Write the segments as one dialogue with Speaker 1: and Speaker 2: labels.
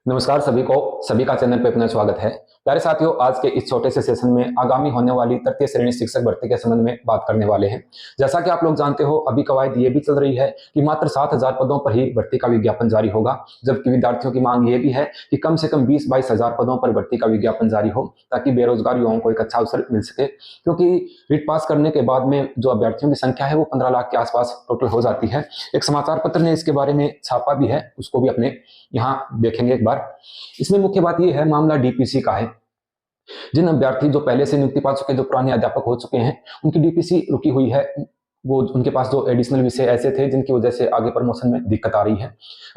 Speaker 1: नमस्कार सभी का चैनल पे अपना स्वागत है। प्यारे साथियों, आज के इस छोटे से सेशन में आगामी होने वाली तृतीय श्रेणी शिक्षक भर्ती के संबंध में बात करने वाले हैं। जैसा कि आप लोग जानते हो, अभी कवायद ये भी चल रही है कि मात्र 7,000 पदों पर ही भर्ती का विज्ञापन जारी होगा, जबकि विद्यार्थियों की मांग ये भी है कि कम से कम 20-22 हजार पदों पर भर्ती का विज्ञापन जारी हो, ताकि बेरोजगार युवाओं को एक अच्छा अवसर मिल सके। क्योंकि रिट पास करने के बाद में जो अभ्यर्थियों की संख्या है वो 15 लाख के आसपास टोटल हो जाती है। एक समाचार पत्र ने इसके बारे में छापा भी है, उसको भी अपने यहाँ देखेंगे एक बार। इसमें मुख्य बात यह है, मामला डीपीसी का है। जिन अभ्यर्थी जो पहले से नियुक्ति पा चुके, जो पुराने अध्यापक हो चुके हैं, उनकी डीपीसी रुकी हुई है। वो उनके पास जो एडिशनल विषय ऐसे थे जिनकी वजह से आगे प्रमोशन में दिक्कत आ रही है।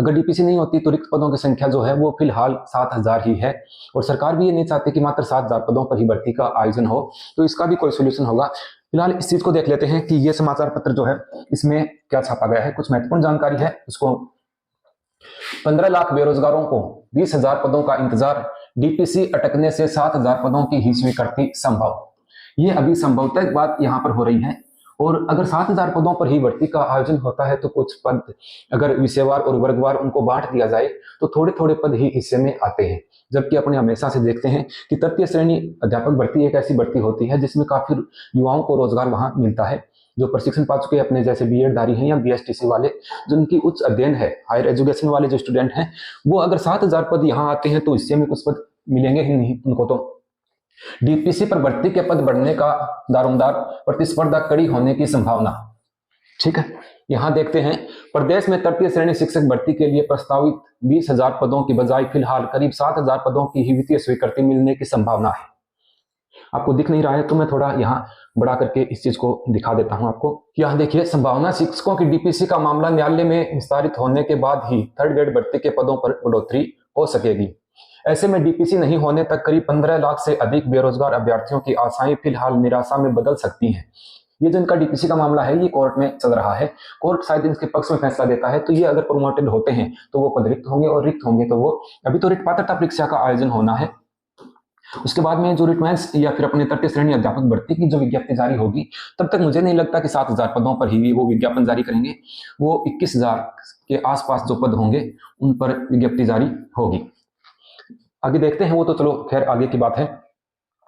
Speaker 1: अगर डीपीसी नहीं होती तो रिक्त पदों की संख्या जो है वो फिलहाल 7,000 ही है, और सरकार भी ये नहीं चाहती कि मात्र 7,000 पदों पर ही भर्ती का आयोजन हो, तो इसका भी कोई सोल्यूशन होगा। फिलहाल इस चीज को देख लेते हैं कि ये समाचार पत्र जो है इसमें क्या छापा गया है। कुछ महत्वपूर्ण जानकारी है उसको। 15 लाख बेरोजगारों को 20,000 पदों का इंतजार, डीपीसी अटकने से 7,000 पदों की ही स्वीकृति संभव। ये अभी संभवतः बात यहाँ पर हो रही है। और अगर 7,000 पदों पर ही भर्ती का आयोजन होता है तो कुछ पद अगर विषयवार और वर्गवार उनको बांट दिया जाए तो थोड़े थोड़े पद ही हिस्से में आते हैं। जबकि अपने हमेशा से देखते हैं कि तृतीय श्रेणी अध्यापक भर्ती एक ऐसी भर्ती होती है जिसमें काफी युवाओं को रोजगार वहां मिलता है, जो प्रशिक्षण पा चुके अपने जैसे बीएड धारी हैं या बीएसटीसी वाले, जिनकी उच्च अध्ययन है, हायर एजुकेशन वाले जो स्टूडेंट हैं, वो अगर 7,000 पद यहाँ आते हैं तो इससे में कुछ पद मिलेंगे ही नहीं उनको। तो डीपीसी पर भर्ती के पद बढ़ने का दारोमदार, प्रतिस्पर्धा कड़ी होने की संभावना। ठीक है, यहां देखते हैं प्रदेश में तृतीय श्रेणी शिक्षक भर्ती के लिए प्रस्तावित 20,000 पदों की बजाय फिलहाल करीब 7,000 पदों की ही वित्तीय स्वीकृति मिलने की संभावना है। आपको दिख नहीं रहा है तो मैं थोड़ा यहाँ बड़ा करके इस चीज को दिखा देता हूं आपको। यहाँ देखिए, संभावना शिक्षकों की डीपीसी का मामला न्यायालय में विस्तारित होने के बाद ही थर्ड ग्रेड भर्ती के पदों पर बढ़ोतरी हो सकेगी। ऐसे में डीपीसी नहीं होने तक करीब 15 लाख से अधिक बेरोजगार अभ्यर्थियों की आशाएं फिलहाल निराशा में बदल सकती हैं। ये जिनका डीपीसी का मामला है ये कोर्ट में चल रहा है, कोर्ट शायद इनके पक्ष में फैसला देता है। तो ये अगर प्रमोटेड होते हैं तो वो पद रिक्त होंगे, और रिक्त होंगे तो वो अभी तो रिट पात्रता परीक्षा का आयोजन होना है। उसके बाद में जो रिटमेंस या फिर अपने तृतीय श्रेणी अध्यापक भर्ती की जो विज्ञप्ति जारी होगी, तब तक मुझे नहीं लगता कि 7,000 पदों पर ही वो विज्ञापन जारी करेंगे। वो 21,000 के आसपास जो पद होंगे उन पर विज्ञप्ति जारी होगी। आगे देखते हैं, वो तो चलो खैर आगे की बात है।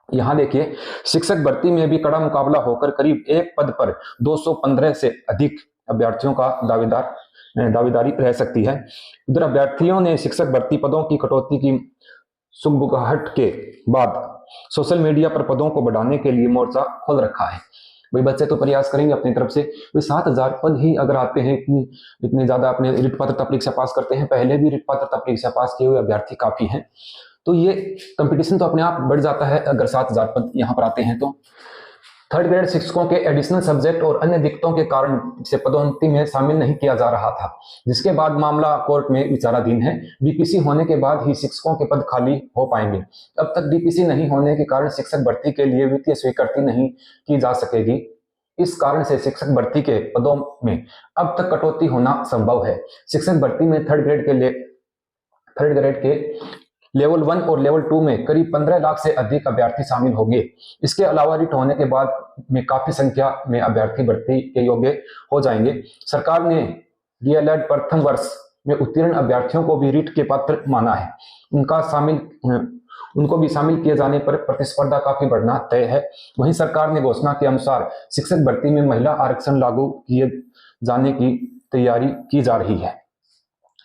Speaker 1: यहां देखिए, शिक्षक भर्ती में भी कड़ा मुकाबला होकर करीब एक पद पर 215 से अधिक अभ्यर्थियों का दावेदारी रह सकती है। उधर अभ्यर्थियों ने शिक्षक भर्ती पदों की कटौती की सुगबुगाहट के बाद सोशल मीडिया पर पदों को बढ़ाने के लिए मोर्चा खोल रखा है। भाई बच्चे तो प्रयास करेंगे अपनी तरफ से। वे 7,000 पद ही अगर आते हैं, इतने ज्यादा अपने रिट पात्रता परीक्षा पास करते हैं, पहले भी रिट पात्रता परीक्षा पास किए हुए अभ्यर्थी काफी हैं, तो ये कंपटीशन तो अपने आप बढ़ जाता है अगर 7,000 पद यहाँ पर आते हैं। तो थर्ड ग्रेड शिक्षकों के एडिशनल सब्जेक्ट और अन्य दिक्कतों के कारण इसे पदोन्नति में शामिल नहीं किया जा रहा था, जिसके बाद मामला कोर्ट में विचाराधीन है। डीपीसी होने के बाद ही शिक्षकों के पद खाली हो पाएंगे। अब तक डीपीसी नहीं होने के कारण शिक्षक भर्ती के लिए वित्तीय स्वीकृति नहीं की जा सकेगी। इस कारण से शिक्षक भर्ती के पदों में अब तक कटौती होना संभव है। शिक्षक भर्ती में थर्ड ग्रेड के लेवल 1 और लेवल 2 में करीब 15 लाख से अधिक अभ्यर्थी शामिल होंगे। इसके अलावा रिट होने के बाद में काफी संख्या में अभ्यर्थी भर्ती के योग्य हो जाएंगे। सरकार ने डीएलएड प्रथम वर्ष में उत्तीर्ण अभ्यर्थियों को भी रिट के पात्र माना है। उनको भी शामिल किए जाने पर प्रतिस्पर्धा काफी बढ़ना तय है। वहीं सरकार ने घोषणा के अनुसार शिक्षक भर्ती में महिला आरक्षण लागू किए जाने की तैयारी की जा रही है।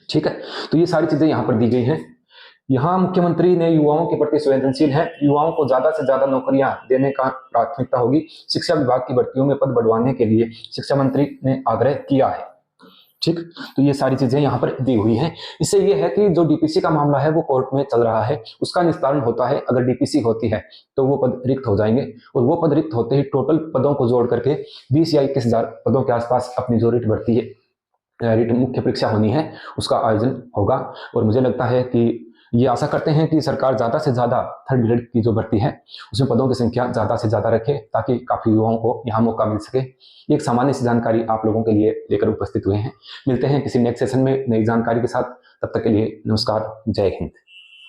Speaker 1: ठीक है, तो ये सारी चीजें यहाँ पर दी गई हैं। यहाँ मुख्यमंत्री ने युवाओं के प्रति संवेदनशील है, युवाओं को ज्यादा से ज्यादा नौकरियां देने का प्राथमिकता होगी। शिक्षा विभाग की भर्तियों में पद बढ़वाने के लिए शिक्षा मंत्री ने आग्रह किया है। ठीक, तो ये सारी चीजें यहाँ पर दी हुई हैं। इससे ये है कि जो डीपीसी का मामला है वो कोर्ट में चल रहा है, उसका निस्तारण होता है। अगर डीपीसी होती है तो वो पद रिक्त हो जाएंगे, और वो पद रिक्त होते ही टोटल पदों को जोड़ करके 20 या 21,000 पदों के आसपास अपनी जो रिट भर्ती है, रिट मुख्य परीक्षा होनी है, उसका आयोजन होगा। और मुझे लगता है कि ये आशा करते हैं कि सरकार ज्यादा से ज्यादा थर्ड ग्रेड की जो भर्ती है उसमें पदों की संख्या ज्यादा से ज्यादा रखे, ताकि काफी युवाओं को यहाँ मौका मिल सके। एक सामान्य सी जानकारी आप लोगों के लिए लेकर उपस्थित हुए हैं। मिलते हैं किसी नेक्स्ट सेशन में नई जानकारी के साथ। तब तक के लिए नमस्कार, जय हिंद।